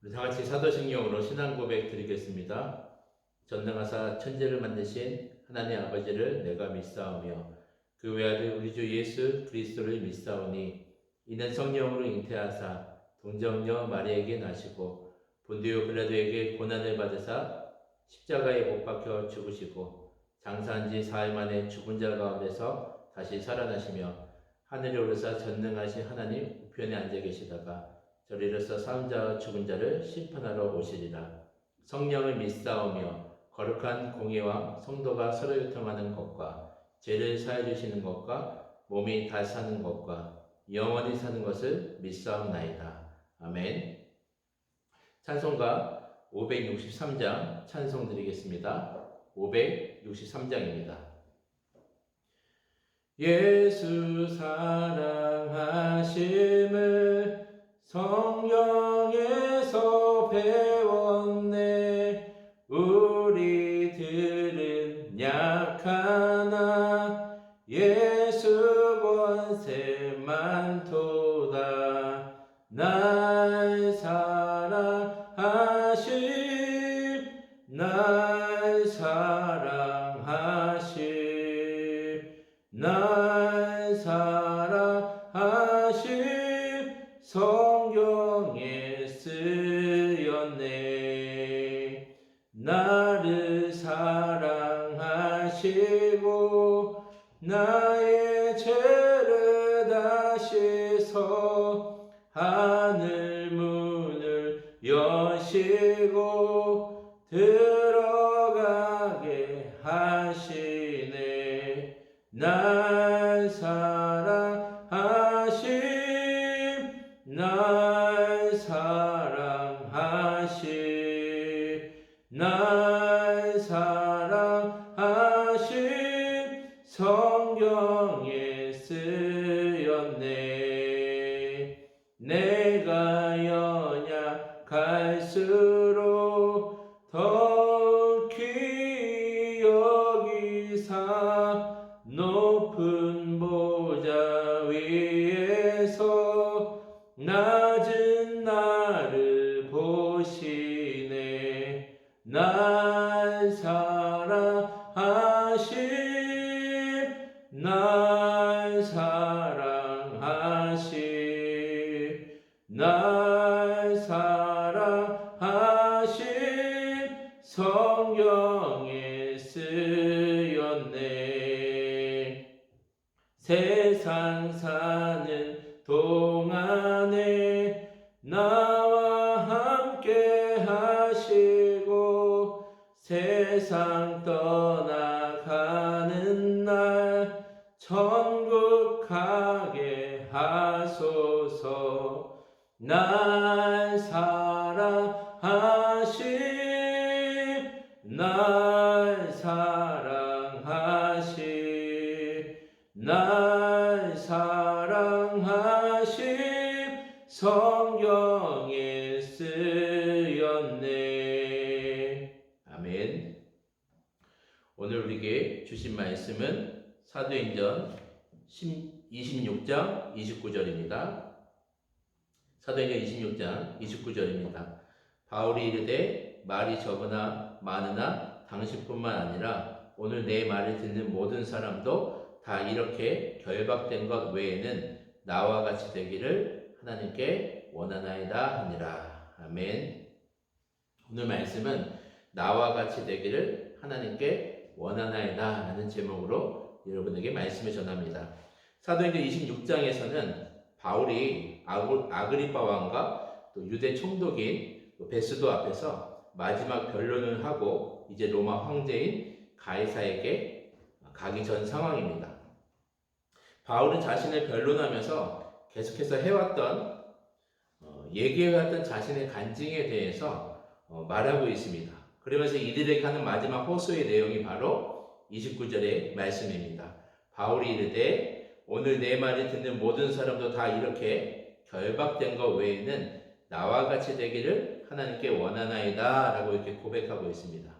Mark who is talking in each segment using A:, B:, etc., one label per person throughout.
A: 우리 다 같이 사도신경으로 신앙 고백 드리겠습니다. 전능하사 천지를 만드신 하나님 아버지를 내가 믿사오며 그 외아들 우리 주 예수 그리스도를 믿사오니 이는 성령으로 잉태하사 동정녀 마리에게 나시고 본디오 빌라도에게 고난을 받으사 십자가에 못 박혀 죽으시고 장사한 지 사흘 만에 죽은 자 가운데서 다시 살아나시며 하늘에 오르사 전능하신 하나님 우편에 앉아 계시다가 저리로서 사은 자와 죽은 자를 심판하러 오시리라. 성령을 믿사오며 거룩한 공예와 성도가 서로 유통하는 것과 죄를 사해 주시는 것과 몸이 다시 사는 것과 영원히 사는 것을 믿사옵나이다. 아멘. 찬송가 563장 찬송 드리겠습니다. 563장입니다. 예수 사랑하심을 성경에서 배웠네. 우리들은 약하나 예수 권세 많도다. 날 사랑하심 날 사랑하심 날 사랑하심 성경에 쓰였네. 나를 사랑하시고 나의 죄를 다시서 하늘 문을 여시고 들어가게 하시네. 날 사랑하심 날 사랑하심 날 사랑하심 성경에 쓰였네. 내가 연약할수록 더욱 귀히 여기사 높은 보좌 위에서 낮은 나를 보시네. 날 사랑하심 날 사랑하심 날 사랑하심 성경에 쓰였네. 세상 사는 동안에 나와 함께 하시고 세상 떠나가는 날 천국 가게 하소서. 날 사랑하심 날 사랑하심 날 사랑하심 성경에 쓰였네. 아멘. 오늘 우리에게 주신 말씀은 사도행전 26장 29절입니다. 사도행전 26장 29절입니다. 바울이 이르되 말이 적으나 많으나 당신뿐만 아니라 오늘 내 말을 듣는 모든 사람도 다 이렇게 결박된 것 외에는 나와 같이 되기를 하나님께 원하나이다 하니라. 아멘. 오늘 말씀은 나와 같이 되기를 하나님께 원하나이다 라는 제목으로 여러분에게 말씀을 전합니다. 사도행전 26장에서는 바울이 아그리파 왕과 또 유대 총독인 베스도 앞에서 마지막 변론을 하고 이제 로마 황제인 가이사에게 가기 전 상황입니다. 바울은 자신을 변론하면서 계속해서 얘기해왔던 자신의 간증에 대해서 말하고 있습니다. 그러면서 이들에게 하는 마지막 호소의 내용이 바로 29절의 말씀입니다. 바울이 이르되 오늘 내 말을 듣는 모든 사람도 다 이렇게 결박된 것 외에는 나와 같이 되기를 하나님께 원하나이다 라고 이렇게 고백하고 있습니다.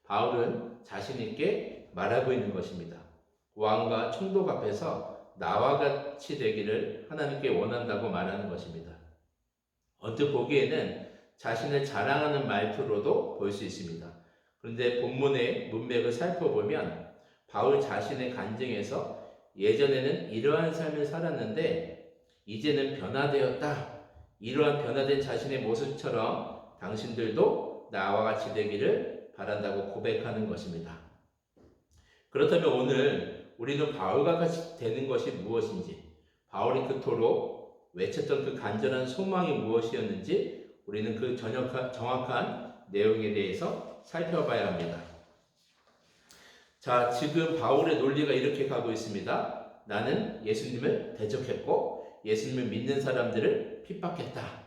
A: 바울은 자신 있게 말하고 있는 것입니다. 왕과 총독 앞에서 나와 같이 되기를 하나님께 원한다고 말하는 것입니다. 언뜻 보기에는 자신을 자랑하는 말투로도 볼 수 있습니다. 그런데 본문의 문맥을 살펴보면 바울 자신의 간증에서 예전에는 이러한 삶을 살았는데 이제는 변화되었다. 이러한 변화된 자신의 모습처럼 당신들도 나와 같이 되기를 바란다고 고백하는 것입니다. 그렇다면 오늘 우리는 바울과 같이 되는 것이 무엇인지, 바울이 그토록 외쳤던 그 간절한 소망이 무엇이었는지 우리는 그 정확한 내용에 대해서 살펴봐야 합니다. 자, 지금 바울의 논리가 이렇게 가고 있습니다. 나는 예수님을 대적했고 예수님을 믿는 사람들을 핍박했다.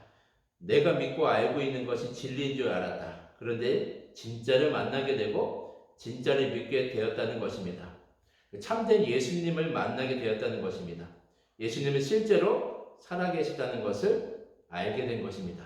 A: 내가 믿고 알고 있는 것이 진리인 줄 알았다. 그런데 진짜를 만나게 되고 진짜를 믿게 되었다는 것입니다. 참된 예수님을 만나게 되었다는 것입니다. 예수님은 실제로 살아계시다는 것을 알게 된 것입니다.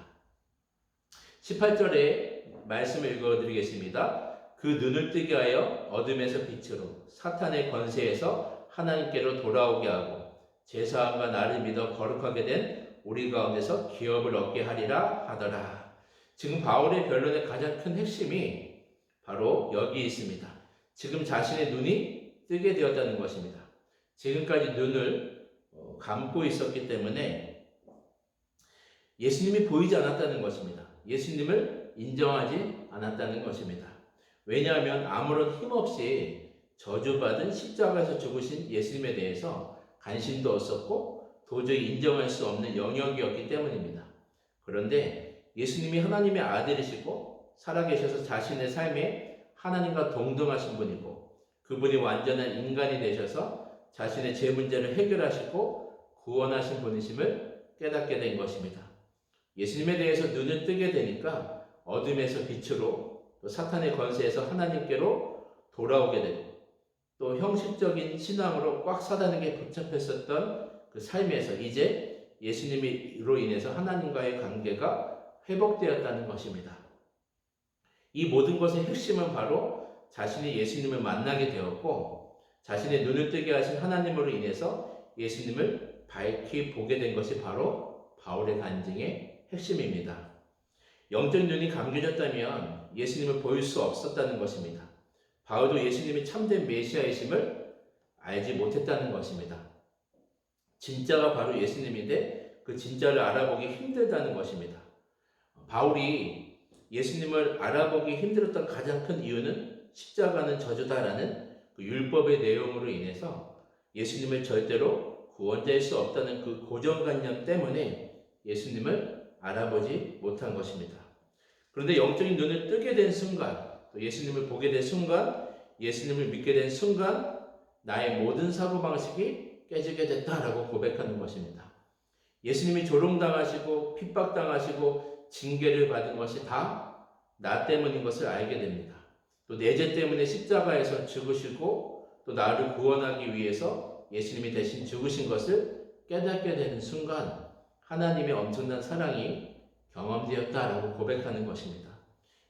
A: 18절에 말씀을 읽어드리겠습니다. 그 눈을 뜨게 하여 어둠에서 빛으로 사탄의 권세에서 하나님께로 돌아오게 하고 제사함과 나를 믿어 거룩하게 된 우리 가운데서 기업을 얻게 하리라 하더라. 지금 바울의 변론의 가장 큰 핵심이 바로 여기 있습니다. 지금 자신의 눈이 뜨게 되었다는 것입니다. 지금까지 눈을 감고 있었기 때문에 예수님이 보이지 않았다는 것입니다. 예수님을 인정하지 않았다는 것입니다. 왜냐하면 아무런 힘없이 저주받은 십자가에서 죽으신 예수님에 대해서 관심도 없었고 도저히 인정할 수 없는 영역이었기 때문입니다. 그런데 예수님이 하나님의 아들이시고 살아계셔서 자신의 삶에 하나님과 동등하신 분이고 그분이 완전한 인간이 되셔서 자신의 죄 문제를 해결하시고 구원하신 분이심을 깨닫게 된 것입니다. 예수님에 대해서 눈을 뜨게 되니까 어둠에서 빛으로 또 사탄의 권세에서 하나님께로 돌아오게 되고 또 형식적인 신앙으로 꽉 사단에게 붙잡혔었던 그 삶에서 이제 예수님으로 인해서 하나님과의 관계가 회복되었다는 것입니다. 이 모든 것의 핵심은 바로 자신이 예수님을 만나게 되었고 자신의 눈을 뜨게 하신 하나님으로 인해서 예수님을 밝히 보게 된 것이 바로 바울의 간증의 핵심입니다. 영적 눈이 감겨졌다면 예수님을 보일 수 없었다는 것입니다. 바울도 예수님이 참된 메시아이심을 알지 못했다는 것입니다. 진짜가 바로 예수님인데 그 진짜를 알아보기 힘들다는 것입니다. 바울이 예수님을 알아보기 힘들었던 가장 큰 이유는 십자가는 저주다라는 그 율법의 내용으로 인해서 예수님을 절대로 구원자일 수 없다는 그 고정관념 때문에 예수님을 알아보지 못한 것입니다. 그런데 영적인 눈을 뜨게 된 순간, 또 예수님을 보게 된 순간, 예수님을 믿게 된 순간 나의 모든 사고방식이 깨지게 됐다라고 고백하는 것입니다. 예수님이 조롱당하시고 핍박당하시고 징계를 받은 것이 다 나 때문인 것을 알게 됩니다. 또 내 죄 때문에 십자가에서 죽으시고 또 나를 구원하기 위해서 예수님이 대신 죽으신 것을 깨닫게 되는 순간 하나님의 엄청난 사랑이 경험되었다라고 고백하는 것입니다.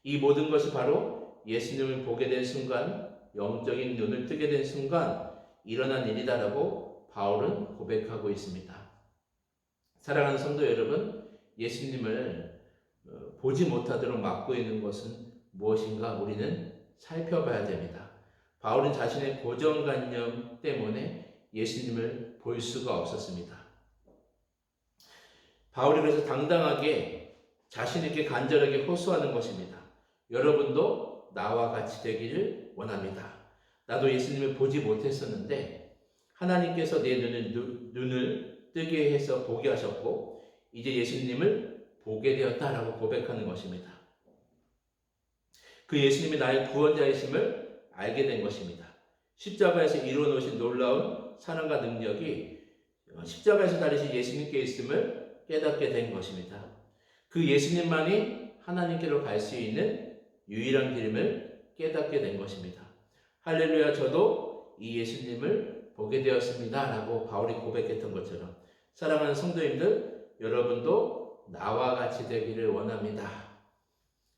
A: 이 모든 것이 바로 예수님을 보게 된 순간, 영적인 눈을 뜨게 된 순간 일어난 일이다라고 바울은 고백하고 있습니다. 사랑하는 성도 여러분, 예수님을 보지 못하도록 막고 있는 것은 무엇인가 우리는 살펴봐야 됩니다. 바울은 자신의 고정관념 때문에 예수님을 볼 수가 없었습니다. 바울이 그래서 당당하게 자신있게 간절하게 호소하는 것입니다. 여러분도 나와 같이 되기를 원합니다. 나도 예수님을 보지 못했었는데 하나님께서 내 눈을 뜨게 해서 보게 하셨고 이제 예수님을 보게 되었다라고 고백하는 것입니다. 그 예수님이 나의 구원자이심을 알게 된 것입니다. 십자가에서 이루어놓으신 놀라운 사랑과 능력이 십자가에서 다리신 예수님께 있음을 깨닫게 된 것입니다. 그 예수님만이 하나님께로 갈 수 있는 유일한 길임을 깨닫게 된 것입니다. 할렐루야, 저도 이 예수님을 보게 되었습니다 라고 바울이 고백했던 것처럼 사랑하는 성도님들, 여러분도 나와 같이 되기를 원합니다.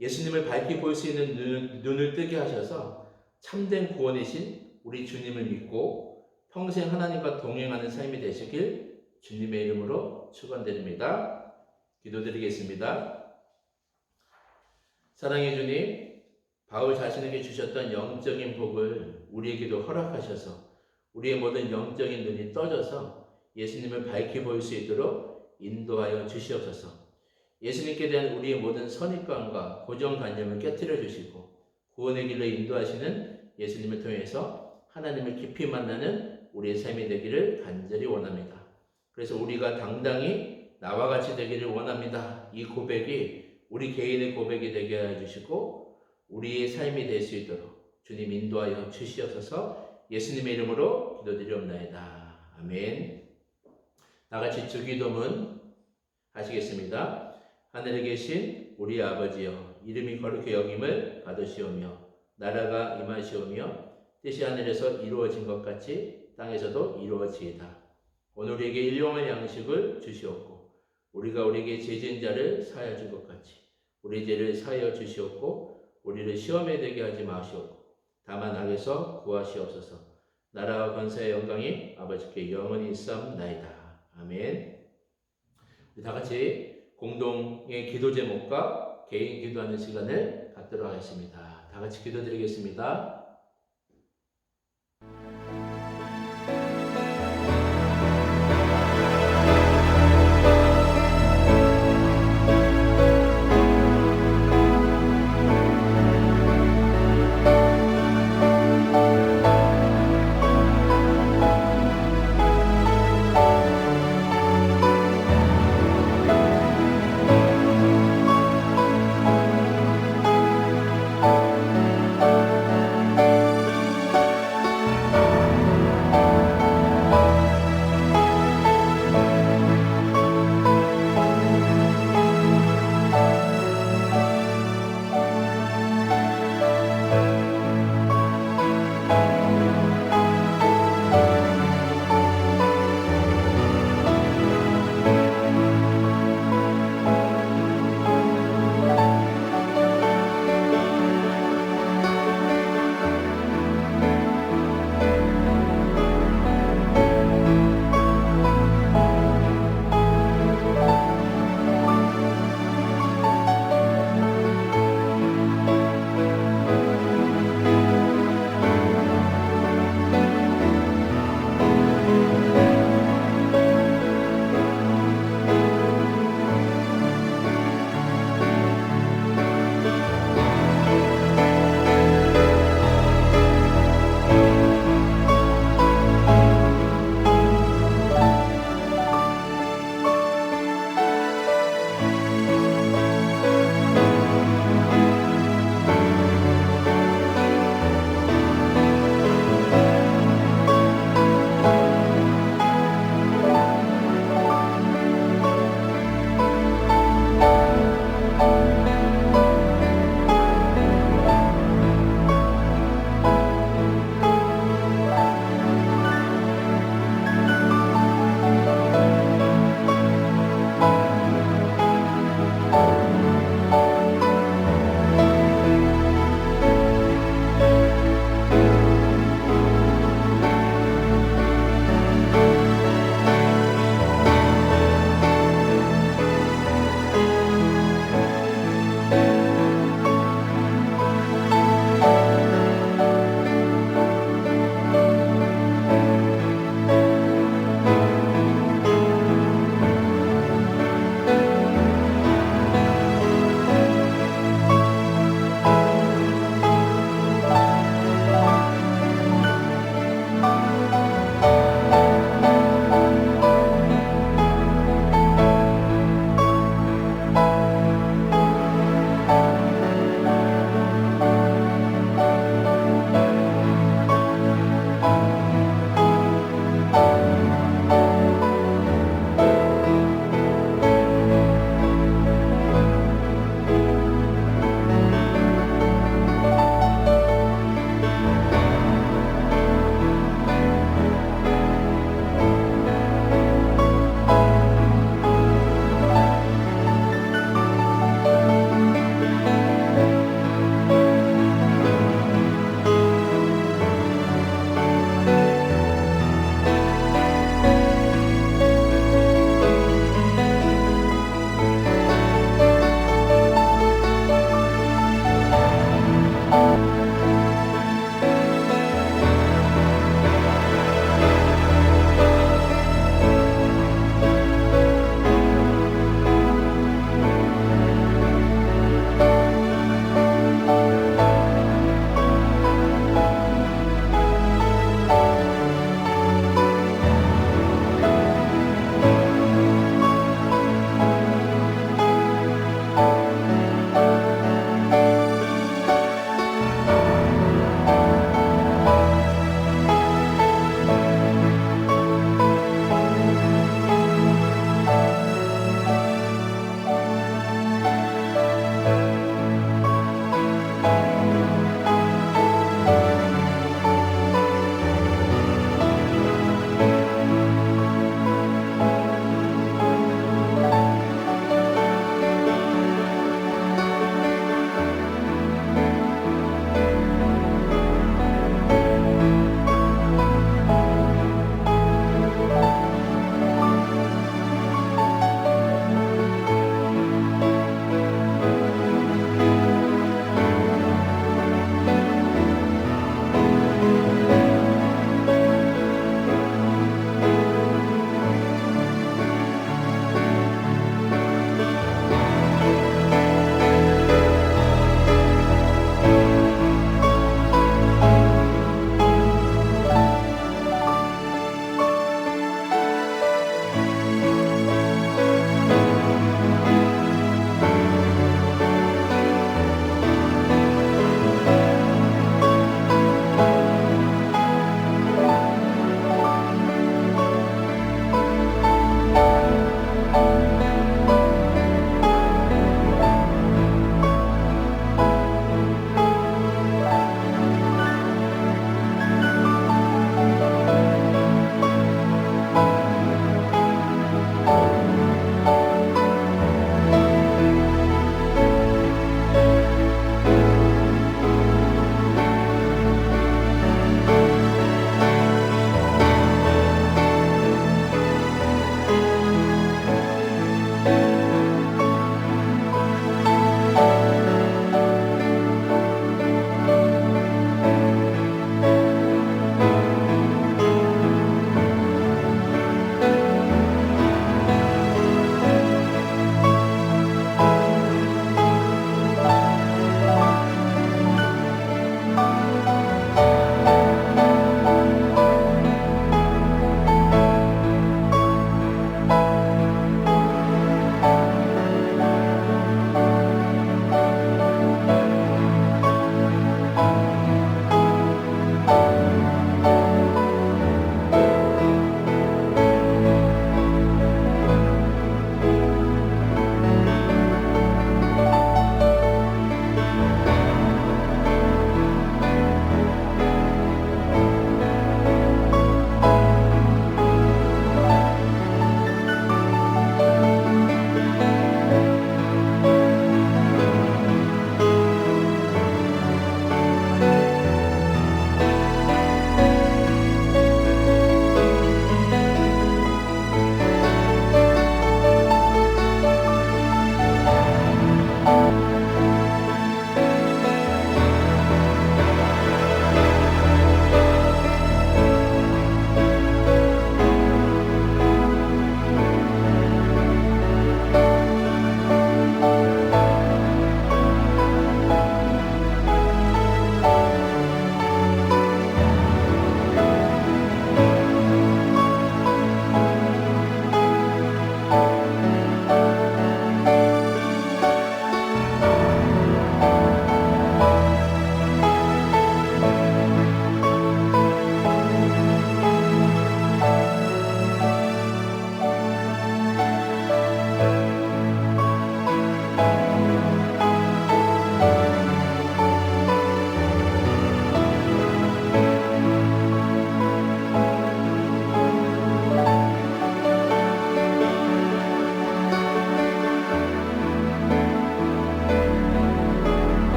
A: 예수님을 밝히 볼 수 있는 눈을 뜨게 하셔서 참된 구원이신 우리 주님을 믿고 평생 하나님과 동행하는 삶이 되시길 주님의 이름으로 축원드립니다. 기도드리겠습니다. 사랑해 주님, 바울 자신에게 주셨던 영적인 복을 우리에게도 허락하셔서 우리의 모든 영적인 눈이 떠져서 예수님을 밝히 보일 수 있도록 인도하여 주시옵소서. 예수님께 대한 우리의 모든 선입관과 고정관념을 깨뜨려 주시고 구원의 길로 인도하시는 예수님을 통해서 하나님을 깊이 만나는 우리의 삶이 되기를 간절히 원합니다. 그래서 우리가 당당히 나와 같이 되기를 원합니다. 이 고백이 우리 개인의 고백이 되게 해주시고 우리의 삶이 될 수 있도록 주님 인도하여 주시옵소서. 예수님의 이름으로 기도드리옵나이다. 아멘. 나같이 주기도문 하시겠습니다. 하늘에 계신 우리 아버지여, 이름이 거룩히 여김을 받으시오며 나라가 임하시오며 뜻이 하늘에서 이루어진 것 같이 땅에서도 이루어지이다. 오늘 우리에게 일용할 양식을 주시옵고 우리가 우리에게 죄진 자를 사하여 준 것 같이 우리 죄를 사하여 주시옵고 우리를 시험에 들게 하지 마시옵고 다만 악에서 구하시옵소서. 나라와 권세의 영광이 아버지께 영원히 있사옵나이다. 아멘. 우리 다 같이 공동의 기도 제목과 개인 기도하는 시간을 갖도록 하겠습니다. 다 같이 기도드리겠습니다.